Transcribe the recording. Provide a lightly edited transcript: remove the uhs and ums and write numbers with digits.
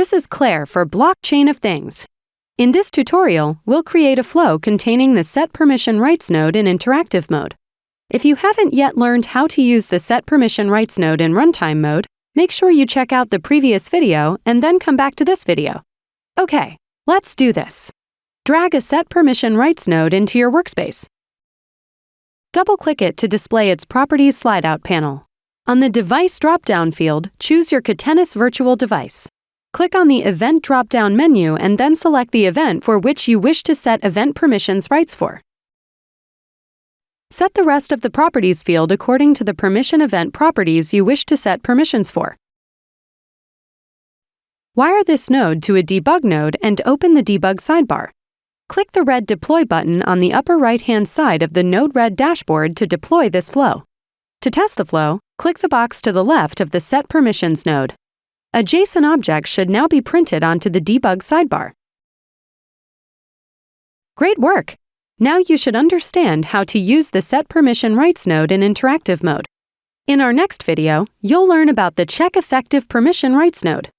This is Claire for Blockchain of Things. In this tutorial, we'll create a flow containing the Set Permission Rights node in interactive mode. If you haven't yet learned how to use the Set Permission Rights node in runtime mode, make sure you check out the previous video and then come back to this video. Okay, let's do this. Drag a Set Permission Rights node into your workspace. Double-click it to display its Properties slide-out panel. On the Device drop-down field, choose your Catenis virtual device. Click on the Event drop-down menu and then select the event for which you wish to set event permissions rights for. Set the rest of the Properties field according to the permission event properties you wish to set permissions for. Wire this node to a debug node and open the debug sidebar. Click the red Deploy button on the upper right-hand side of the Node-RED dashboard to deploy this flow. To test the flow, click the box to the left of the Set Permissions node. A JSON object should now be printed onto the debug sidebar. Great work! Now you should understand how to use the Set Permission Rights node in interactive mode. In our next video, you'll learn about the Check Effective Permission Rights node.